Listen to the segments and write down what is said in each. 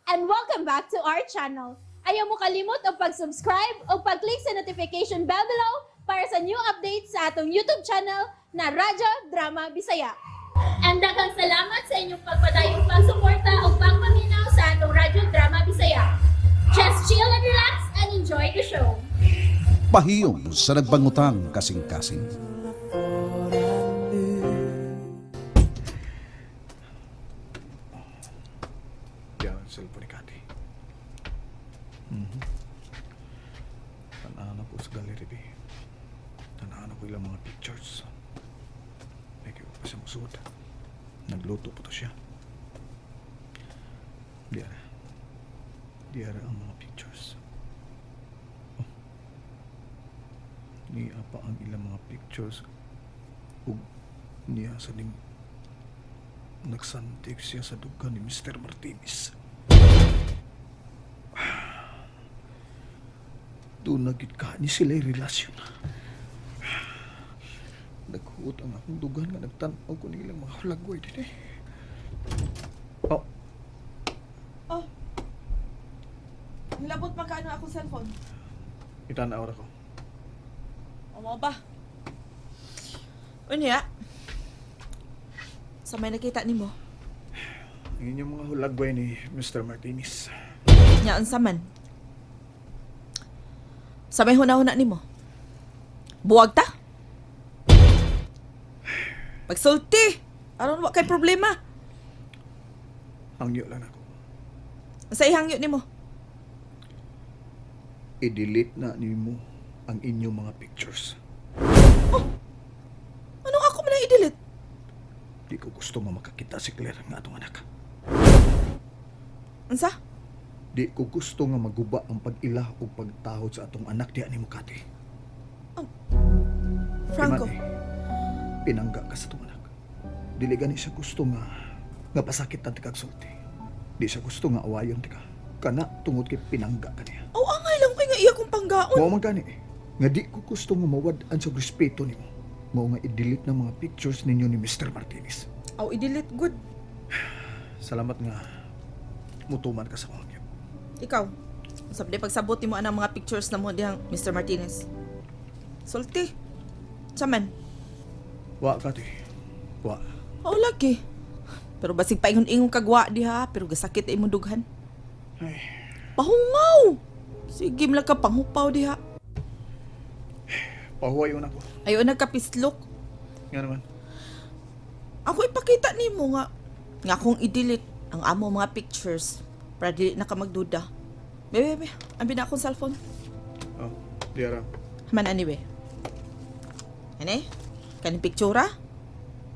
and welcome back to our channel. Ayaw mo kalimot o pag-subscribe o pag-click sa notification bell below para sa new updates sa atong YouTube channel na Radyo Drama Bisaya. And daghang salamat sa inyong pagpadayong pagsuporta o pagpaminaw sa atong Radyo Drama Bisaya. Just chill and relax and enjoy the show. Pahiyong sa nagbangutang kasing-kasing. Yan ang cellphone ni Kati. Tanaan ako sa gallery, be. Tanaan ako ilang mga pictures. May kayo pa siya musuot. Nagluto pa to siya. Diara ang mga pictures. Oh. Niya pa ang ilang mga pictures. Ug niya sa ning nagsantig siya sa duga ni Mr. Martinez. Doon nagit ka ni sila'y relasyon. Naghuot ang akong dugan nga nagtanaw ko nilang mga hulagway din eh. Oh, Oh. Nilabot pa kaano akong cellphone. itanaw ako. O mo ba? Unya? Sa may nakita ni mo? Ang inyong mga hulagway ni Mr. Martinez. Nyaan sa man? Sa may huna-huna ni mo? Buwag ta? Pagsulti! Aron wa kay problema. Hangyo lang ako. Sa ihangyo ni mo? I-delete na ni mo ang inyong mga pictures. Anong ako man ang i-delete? Di ko gusto nga makakita si Claire nga atong anak. Ansa? Di ko gusto nga maguba ang pag-ilah o pagtahod sa atong anak diya ni Mukati. Franco? Pinangga ka sa atong anak. Dili gani siya gusto nga pasakit ang tikagsulti. Di siya gusto nga awayon tika. Kana tungod kay pinangga ka niya. Aw, angay lang kay nga iya kong panggaon. Mao man gani nga di ko gusto nga mawad-an sa respeto nimo. Mao nga i-delete ng mga pictures ninyo ni Mr. Martinez. Aw, i-delete good. Salamat nga mutuman ka sa mga gyud. Ikaw, sabi pagsabot mo ang mga pictures na mo diyang Mr. Martinez. Sulti. Saman. Wa ka ti. Wa. Oo, lagi. Pero basig paingon-ingon kagwa diha, pero gasakit ay imong dughan. Ay, Pahungaw! Sige, mla ka panghupaw diha. pahuwayon ako. Ayaw nagkapislok. Nga naman. Ako ipakita nimo nga kung i-delete ang amo mga pictures para dili na ka magduda. Bebe, ambi na akong cellphone. Oh, diara. Man anyway. Ano? Kaning pictura?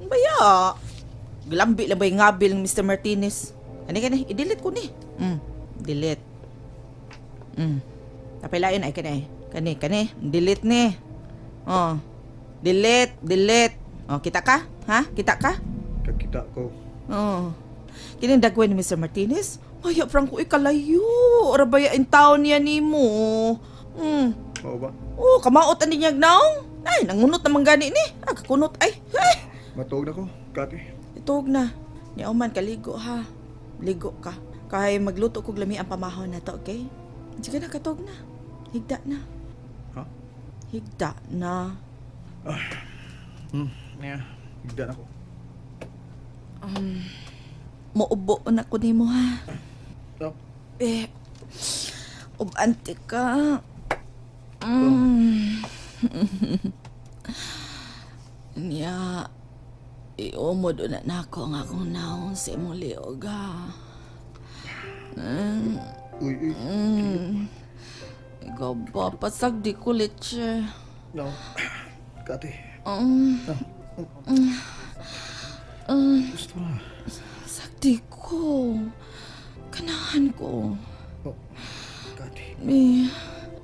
Ang baya. Glambi lang ba yung ngabil ng Mr. Martinez? Kani, i-delete ko ni. Delete. Tapilain ay kani, delete ni. Oh. Delete. Oh, kita ka? Ha? Kita ka? Kakita ko. Oh. Kini dagway ni Mr. Martinez? Maya, Franco, ikalayo. Arabaya in town niya ni mo. Mao ba? Oh, kamaot ani niya naong. Ay, nangunot naman gani ni. Kakunot ay. Ay. Matuog na ko, Kati. Itog na. Ni man kaligo ha. Ligo ka. Kaya magluto kog lami ang pamahon na to, okay? Sige na, katog na. Higda na. Ha? Higda na. Niya, higda na ko. Muubo na ko ni mo ha. Oh, Ubante ka. Niya, iumod na ako nga akong naong si imong liog ha. uy. Ikaw ba, pasag di kulit siya. No. Kati. Gusto na. Sakti ko. Kanahan ko. Oh, Kati.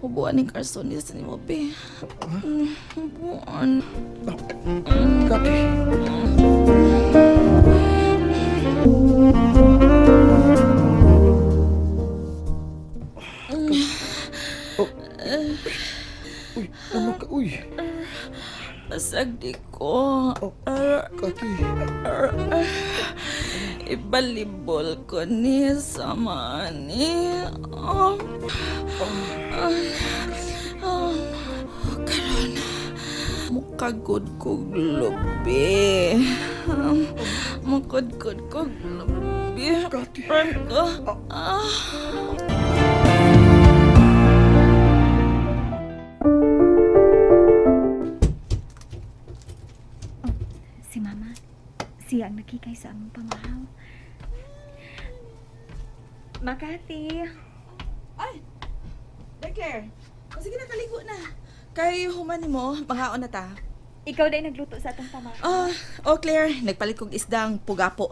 Hubuan ng karsonis ni mo, be. Hubuan. Kati. Uy, ano ka? Uy. Pasag di ko. Oh, Kati. ibalibol ko ni sama ni. Karon, mukagod kog lubi. Mukagod kog lubi. Kati. Franco. Si Mama, siya ang nakikay sa among pamahaw. Makati, Ay! Declare, sige na kaligo na. Kay human mo, pangaon na ta. ikaw dahil nagluto sa atong pamahaw. Claire, nagpalit kong isdang pugapo.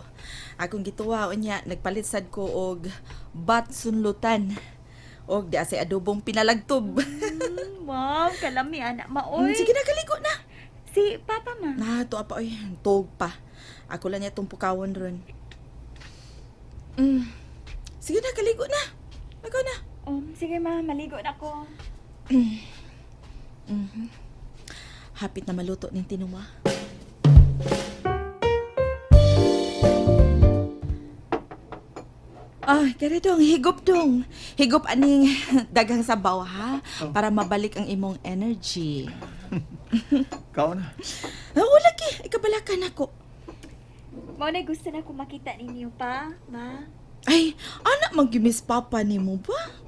Akong gituwa o niya, nagpalit sad ko og bat sunlutan. Og di asay adobong pinalagtob. Wow, kalami anak maoy. Sige na, kaligo na. Si Papa Ma. To apa oy, tog pa. Ako lang niya itong pukawon ron. Sige na, kaligo na. Ikaw na. Sige Ma, maligo na ko. Hapit na maluto ng tinuwa. Kaya dong, higop dong. Higop aning dagang sabaw, ha? Para mabalik ang imong energy. Kao na. Wala ki, ikabalakan ako. Mao na gusto na ko makita ninyo pa, Ma. Ay, anak mag-miss papa ni mo ba?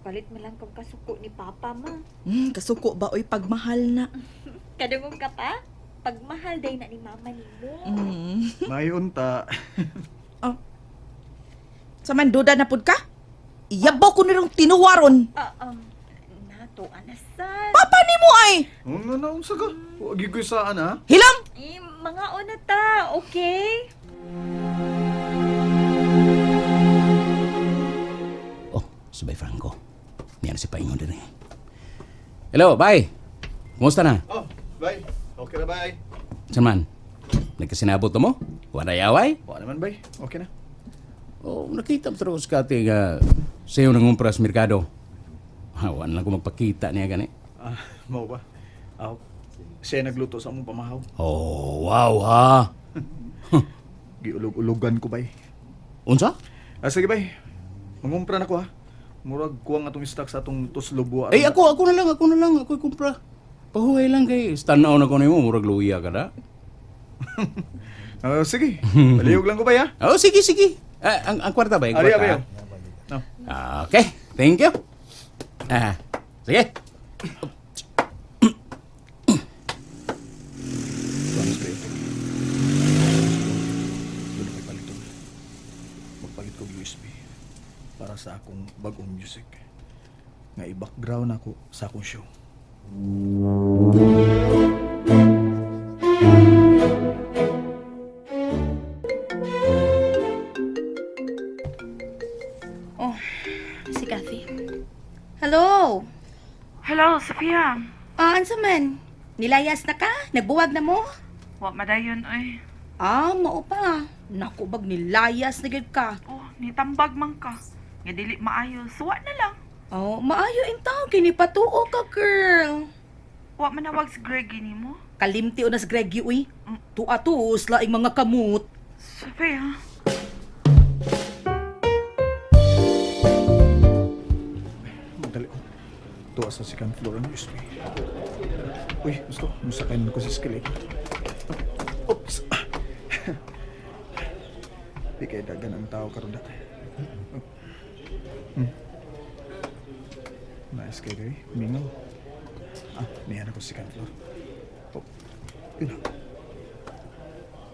Palit mo lang kong kasuko ni Papa Ma. Kasuko ba oy pagmahal na? Kadungog ka pa? Pagmahal day na ni Mama nimo. Mayon ta. Sa manduda na pud ka? Iyabaw ko nirong tinuwaron. Nato, anasan. Papa ni mo ay! Ano unsa ka? Wag gyud saan ha? Hilam! Mga una ta, okay? Sabay Franco. Niyan si Paingon din eh. Hello, bye. Kumusta na? Bye. Okay na bye. Saan man? Nagkasinabot ka mo? Wala yaway? Wa naman bye. Okay na. Nakita mo terus kati nga sayo nangumpra sa merkado. Hawan lang ko magpakita niya gani. Mao ba? Siya nagluto sa among pamahaw. Wow ha. Giulog-ulogan ko bay. Unsa? Sige bay. Mangumpra na ko ha. Murag kuwang atong stock sa atong tuslobo. Ay ako na lang, ako kumpra. Pahuway lang kay stanaw na ko nimo murag luya ka da. Sige. Palihog lang ko bay ha. Sige. Ang kwarta ba? Ang Ari kwarta? abayo. Okay, thank you. Sige. Promise kayo. Doon kay paliton. Magpalit ko USB para sa akong bagong music. Nga i-background ako sa akong show. Si Kathy. Hello? Hello, Sophia. Ansa man? Nilayas na ka? Nagbuwag na mo? Wa madayon ay. Mao pa. Naku, bag nilayas na gid ka. Nitambag man ka. Nga dili maayo. Suwa na lang. Maayo in taon. Kinipatuo ka, girl. Wa manawag si Greggy ni mo. Kalimti o nas Greggy, uy. Tuatus, laing mga kamot. Sophia. Madali ko. Tuwa sa second floor ng USB. Uy, gusto. Musakain ko sa escalator. Oops. Di kaya dagan ang tao karon dati. Nice kayo kayo. Mingaw. Niyan ako sa second floor. Yun na.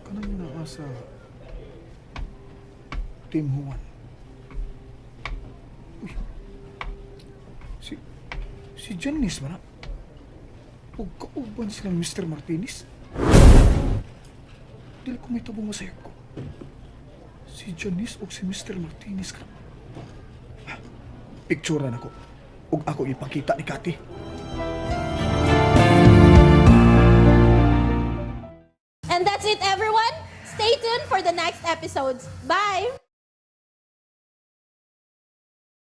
Kanang naa sa Team Juan. Uy. Si Janice ba na? Huwag kauban silang Mr. Martinez. Dili ko may tabong masayag ko. Si Janice o si Mr. Martinez ka. Picturean ako. Huwag ako ipakita ni Kati. And that's it, everyone. Stay tuned for the next episodes. Bye!